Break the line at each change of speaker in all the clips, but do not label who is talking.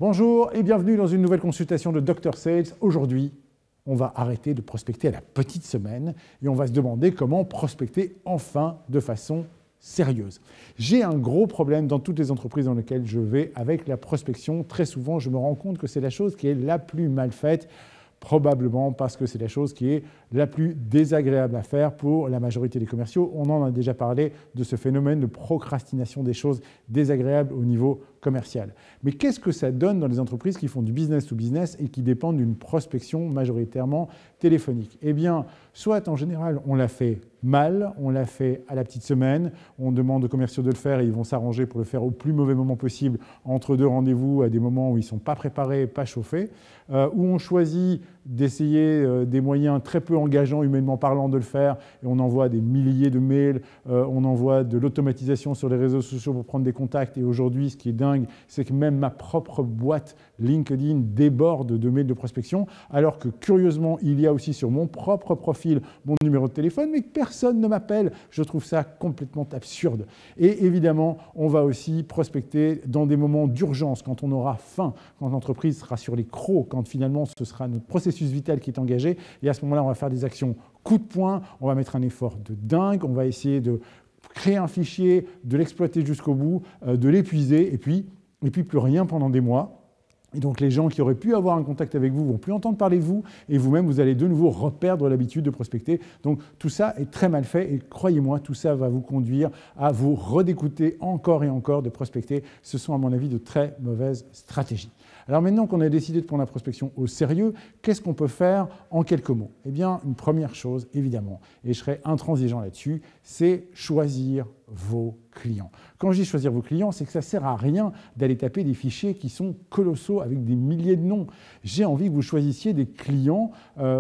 Bonjour et bienvenue dans une nouvelle consultation de Dr Sales. Aujourd'hui, on va arrêter de prospecter à la petite semaine et on va se demander comment prospecter enfin de façon sérieuse. J'ai un gros problème dans toutes les entreprises dans lesquelles je vais avec la prospection. Très souvent, je me rends compte que c'est la chose qui est la plus mal faite, probablement parce que c'est la chose qui est la plus désagréable à faire pour la majorité des commerciaux. On en a déjà parlé de ce phénomène de procrastination des choses désagréables au niveau commercial. Mais qu'est-ce que ça donne dans les entreprises qui font du business to business et qui dépendent d'une prospection majoritairement téléphonique? Eh bien, soit en général, on l'a fait mal, on l'a fait à la petite semaine, on demande aux commerciaux de le faire et ils vont s'arranger pour le faire au plus mauvais moment possible, entre deux rendez-vous, à des moments où ils ne sont pas préparés, pas chauffés, où on choisit d'essayer des moyens très peu engageants, humainement parlant, de le faire, et on envoie des milliers de mails, on envoie de l'automatisation sur les réseaux sociaux pour prendre des contacts, et aujourd'hui, ce qui est dingue, c'est que même ma propre boîte LinkedIn déborde de mails de prospection, alors que curieusement, il y a aussi sur mon propre profil mon numéro de téléphone, mais que personne ne m'appelle. Je trouve ça complètement absurde. Et évidemment, on va aussi prospecter dans des moments d'urgence, quand on aura faim, quand l'entreprise sera sur les crocs, quand finalement ce sera notre processus vital qui est engagé. Et à ce moment-là, on va faire des actions coup de poing, on va mettre un effort de dingue, on va essayer de créer un fichier, de l'exploiter jusqu'au bout, de l'épuiser, et puis plus rien pendant des mois. Et donc les gens qui auraient pu avoir un contact avec vous vont plus entendre parler de vous, et vous-même, vous allez de nouveau reperdre l'habitude de prospecter. Donc tout ça est très mal fait, et croyez-moi, tout ça va vous conduire à vous redégoûter encore et encore de prospecter. Ce sont à mon avis de très mauvaises stratégies. Alors maintenant qu'on a décidé de prendre la prospection au sérieux, qu'est-ce qu'on peut faire en quelques mots? Eh bien, une première chose, évidemment, et je serai intransigeant là-dessus, c'est choisir vos clients. Quand je dis choisir vos clients, c'est que ça ne sert à rien d'aller taper des fichiers qui sont colossaux avec des milliers de noms. J'ai envie que vous choisissiez des clients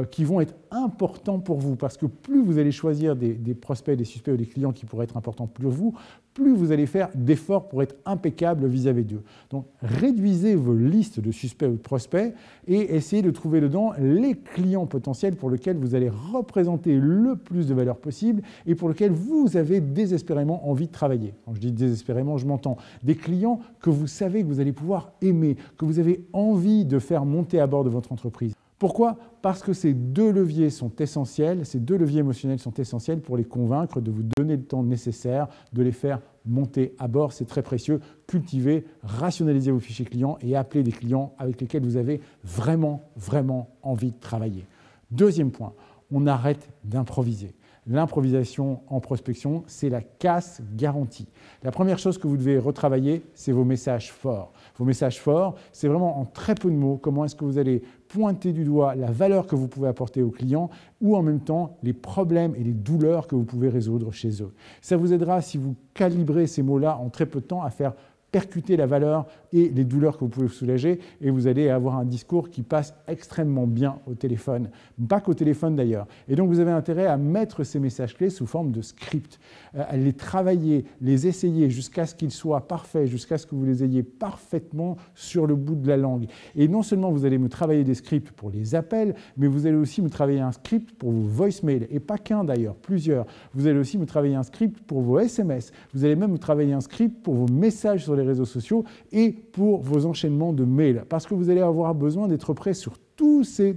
qui vont être importants pour vous, parce que plus vous allez choisir des prospects, des suspects ou des clients qui pourraient être importants pour vous, plus vous allez faire d'efforts pour être impeccable vis-à-vis d'eux. Donc, réduisez vos listes de suspects ou de prospects et essayez de trouver dedans les clients potentiels pour lesquels vous allez représenter le plus de valeur possible et pour lesquels vous avez désespérément envie de travailler. Quand je dis désespérément, je m'entends. Des clients que vous savez que vous allez pouvoir aimer, que vous avez envie de faire monter à bord de votre entreprise. Pourquoi? Parce que ces deux leviers sont essentiels, ces deux leviers émotionnels sont essentiels pour les convaincre de vous donner le temps nécessaire, de les faire monter à bord. C'est très précieux. Cultivez, rationalisez vos fichiers clients et appelez des clients avec lesquels vous avez vraiment, vraiment envie de travailler. Deuxième point, on arrête d'improviser. L'improvisation en prospection, c'est la casse garantie. La première chose que vous devez retravailler, c'est vos messages forts. Vos messages forts, c'est vraiment en très peu de mots comment est-ce que vous allez pointer du doigt la valeur que vous pouvez apporter aux clients ou en même temps les problèmes et les douleurs que vous pouvez résoudre chez eux. Ça vous aidera, si vous calibrez ces mots-là en très peu de temps, à faire percuter la valeur et les douleurs que vous pouvez soulager, et vous allez avoir un discours qui passe extrêmement bien au téléphone, pas qu'au téléphone d'ailleurs. Et donc vous avez intérêt à mettre ces messages clés sous forme de script, à les travailler, les essayer jusqu'à ce qu'ils soient parfaits, jusqu'à ce que vous les ayez parfaitement sur le bout de la langue. Et non seulement vous allez me travailler des scripts pour les appels, mais vous allez aussi me travailler un script pour vos voicemails, et pas qu'un d'ailleurs, plusieurs. Vous allez aussi me travailler un script pour vos SMS, vous allez même me travailler un script pour vos messages sur les réseaux sociaux et pour vos enchaînements de mails, parce que vous allez avoir besoin d'être prêt sur toutes ces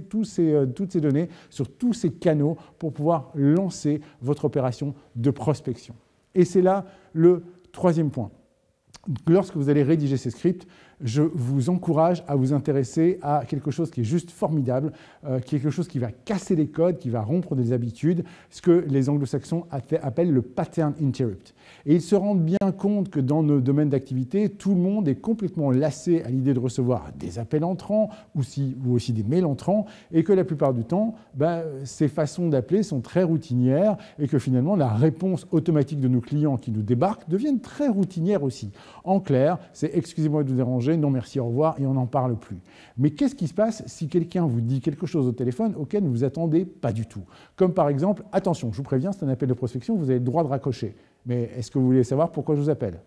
données, sur tous ces canaux pour pouvoir lancer votre opération de prospection. Et c'est là le troisième point. Lorsque vous allez rédiger ces scripts, je vous encourage à vous intéresser à quelque chose qui est juste formidable, quelque chose qui va casser les codes, qui va rompre des habitudes, ce que les anglo-saxons appellent le pattern interrupt. Et ils se rendent bien compte que dans nos domaines d'activité, tout le monde est complètement lassé à l'idée de recevoir des appels entrants ou aussi des mails entrants, et que la plupart du temps, ces façons d'appeler sont très routinières et que finalement la réponse automatique de nos clients qui nous débarquent deviennent très routinières aussi. En clair, c'est « excusez-moi de vous déranger, non merci, au revoir » et on n'en parle plus. Mais qu'est-ce qui se passe si quelqu'un vous dit quelque chose au téléphone auquel vous ne vous attendez pas du tout? Comme par exemple, attention, je vous préviens, c'est un appel de prospection, vous avez le droit de raccrocher. Mais est-ce que vous voulez savoir pourquoi je vous appelle?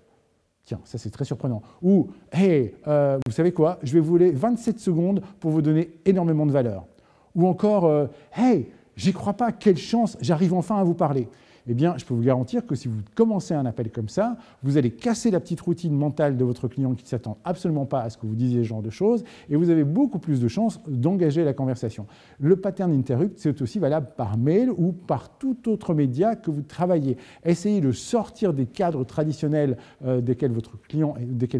Tiens, ça c'est très surprenant. Ou, hey, vous savez quoi? Je vais vous voler 27 secondes pour vous donner énormément de valeur. Ou encore, hey, j'y crois pas, quelle chance, j'arrive enfin à vous parler. eh bien, je peux vous garantir que si vous commencez un appel comme ça, vous allez casser la petite routine mentale de votre client qui ne s'attend absolument pas à ce que vous disiez ce genre de choses, et vous avez beaucoup plus de chances d'engager la conversation. Le pattern interrupt, c'est aussi valable par mail ou par tout autre média que vous travaillez. Essayez de sortir des cadres traditionnels desquels vos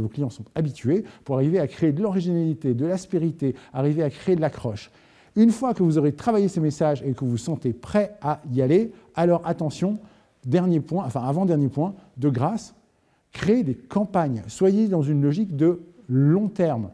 clients sont habitués pour arriver à créer de l'originalité, de l'aspérité, arriver à créer de l'accroche. Une fois que vous aurez travaillé ces messages et que vous vous sentez prêt à y aller, alors attention, avant-dernier point, de grâce, créez des campagnes. Soyez dans une logique de long terme.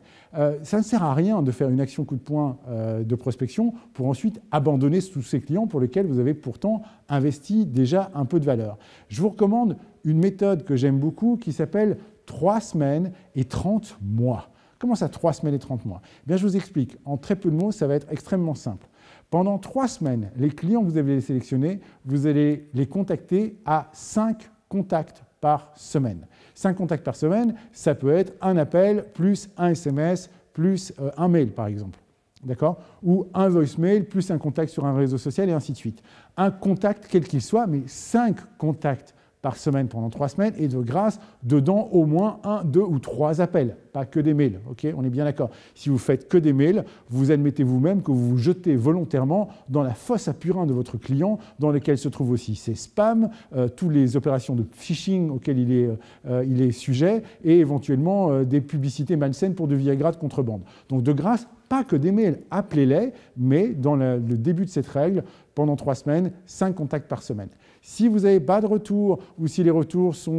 Ça ne sert à rien de faire une action coup de poing de prospection pour ensuite abandonner tous ces clients pour lesquels vous avez pourtant investi déjà un peu de valeur. Je vous recommande une méthode que j'aime beaucoup qui s'appelle 3 semaines et 30 mois. Comment ça, 3 semaines et 30 mois? Eh bien, je vous explique. En très peu de mots, ça va être extrêmement simple. Pendant 3 semaines, les clients que vous avez sélectionnés, vous allez les contacter à 5 contacts par semaine. 5 contacts par semaine, ça peut être un appel plus un SMS plus un mail, par exemple. D'accord? Ou un voicemail plus un contact sur un réseau social et ainsi de suite. Un contact, quel qu'il soit, mais 5 contacts par semaine pendant 3 semaines et de grâce, dedans au moins 1, 2 ou 3 appels, pas que des mails. Okay, on est bien d'accord. Si vous faites que des mails, vous admettez vous-même que vous vous jetez volontairement dans la fosse à purin de votre client, dans laquelle se trouvent aussi ses spams, toutes les opérations de phishing auxquelles il est sujet et éventuellement des publicités malsaines pour du Viagra de contrebande. Donc de grâce, pas que des mails, appelez-les, mais dans le début de cette règle, pendant 3 semaines, 5 contacts par semaine. Si vous n'avez pas de retour ou si les retours sont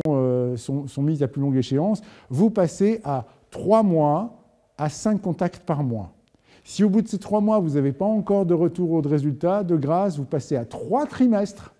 mis à plus longue échéance, vous passez à 3 mois à 5 contacts par mois. Si au bout de ces 3 mois, vous n'avez pas encore de retour ou de résultat, de grâce, vous passez à 3 trimestres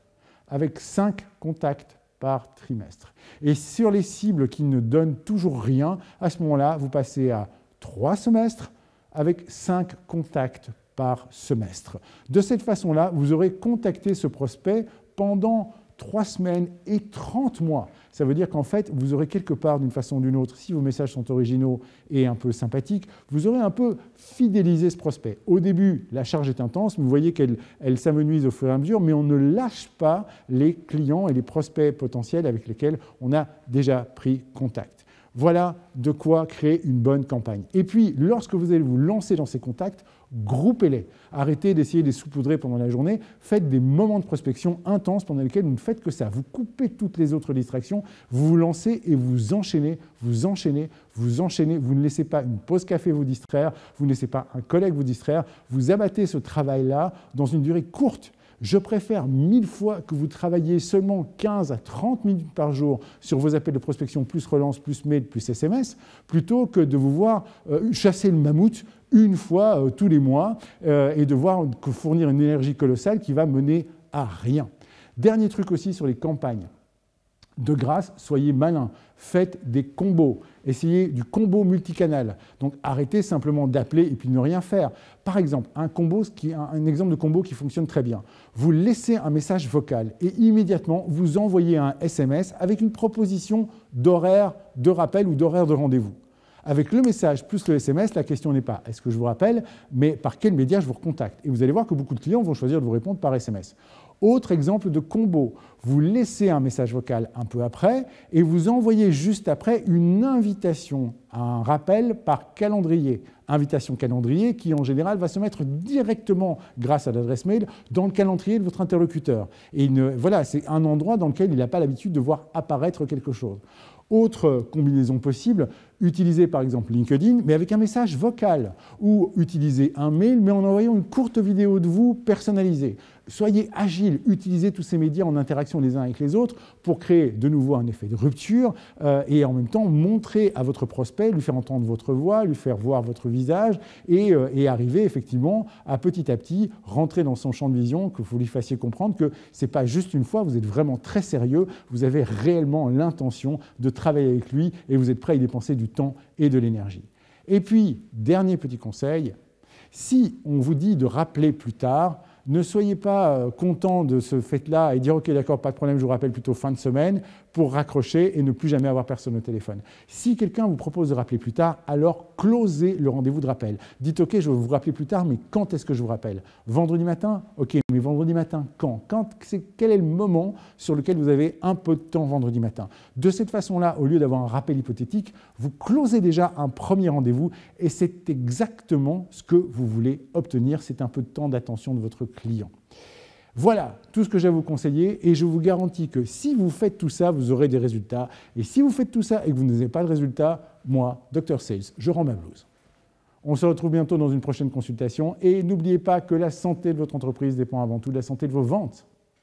avec 5 contacts par trimestre. Et sur les cibles qui ne donnent toujours rien, à ce moment-là, vous passez à 3 semestres avec 5 contacts par semestre. De cette façon-là, vous aurez contacté ce prospect pendant 3 semaines et 30 mois. Ça veut dire qu'en fait, vous aurez quelque part, d'une façon ou d'une autre, si vos messages sont originaux et un peu sympathiques, vous aurez un peu fidélisé ce prospect. Au début, la charge est intense, mais vous voyez qu'elle s'amenuise au fur et à mesure, mais on ne lâche pas les clients et les prospects potentiels avec lesquels on a déjà pris contact. Voilà de quoi créer une bonne campagne. Et puis, lorsque vous allez vous lancer dans ces contacts, groupez-les. Arrêtez d'essayer de les saupoudrer pendant la journée. Faites des moments de prospection intenses pendant lesquels vous ne faites que ça. Vous coupez toutes les autres distractions, vous vous lancez et vous enchaînez, vous enchaînez, vous enchaînez. Vous ne laissez pas une pause café vous distraire, vous ne laissez pas un collègue vous distraire. Vous abattez ce travail-là dans une durée courte. Je préfère 1000 fois que vous travailliez seulement 15 à 30 minutes par jour sur vos appels de prospection, plus relance, plus mail, plus SMS, plutôt que de vous voir chasser le mammouth une fois tous les mois et de voir que fournir une énergie colossale qui va mener à rien. Dernier truc aussi sur les campagnes. De grâce, soyez malins, faites des combos, essayez du combo multicanal. Donc arrêtez simplement d'appeler et puis ne rien faire. Par exemple, un exemple de combo qui fonctionne très bien. Vous laissez un message vocal et immédiatement vous envoyez un SMS avec une proposition d'horaire de rappel ou d'horaire de rendez-vous. Avec le message plus le SMS, la question n'est pas est-ce que je vous rappelle, mais par quel média je vous recontacte. Et vous allez voir que beaucoup de clients vont choisir de vous répondre par SMS. Autre exemple de combo, vous laissez un message vocal un peu après et vous envoyez juste après une invitation à un rappel par calendrier. Invitation calendrier qui, en général, va se mettre directement, grâce à l'adresse mail, dans le calendrier de votre interlocuteur. Et voilà, c'est un endroit dans lequel il n'a pas l'habitude de voir apparaître quelque chose. Autre combinaison possible, utilisez par exemple LinkedIn, mais avec un message vocal, ou utilisez un mail, mais en envoyant une courte vidéo de vous personnalisée. Soyez agile, utilisez tous ces médias en interaction les uns avec les autres pour créer de nouveau un effet de rupture et en même temps montrer à votre prospect, lui faire entendre votre voix, lui faire voir votre visage et arriver effectivement à petit rentrer dans son champ de vision, que vous lui fassiez comprendre que ce n'est pas juste une fois, vous êtes vraiment très sérieux, vous avez réellement l'intention de travailler avec lui et vous êtes prêt à y dépenser du temps et de l'énergie. Et puis, dernier petit conseil, si on vous dit de rappeler plus tard, Ne soyez pas content de ce fait-là et dire « Ok, d'accord, pas de problème, je vous rappelle plutôt fin de semaine » pour raccrocher et ne plus jamais avoir personne au téléphone. Si quelqu'un vous propose de rappeler plus tard, alors closez le rendez-vous de rappel. Dites « Ok, je vais vous rappeler plus tard, mais quand est-ce que je vous rappelle? Vendredi matin? Ok, mais vendredi matin, quand? Quel est le moment sur lequel vous avez un peu de temps vendredi matin? De cette façon-là, au lieu d'avoir un rappel hypothétique, vous closez déjà un premier rendez-vous et c'est exactement ce que vous voulez obtenir. C'est un peu de temps d'attention de votre client. Voilà tout ce que j'ai à vous conseiller et je vous garantis que si vous faites tout ça, vous aurez des résultats. Et si vous faites tout ça et que vous n'avez pas de résultats, moi, Dr Sales, je rends ma blouse. On se retrouve bientôt dans une prochaine consultation et n'oubliez pas que la santé de votre entreprise dépend avant tout de la santé de vos ventes.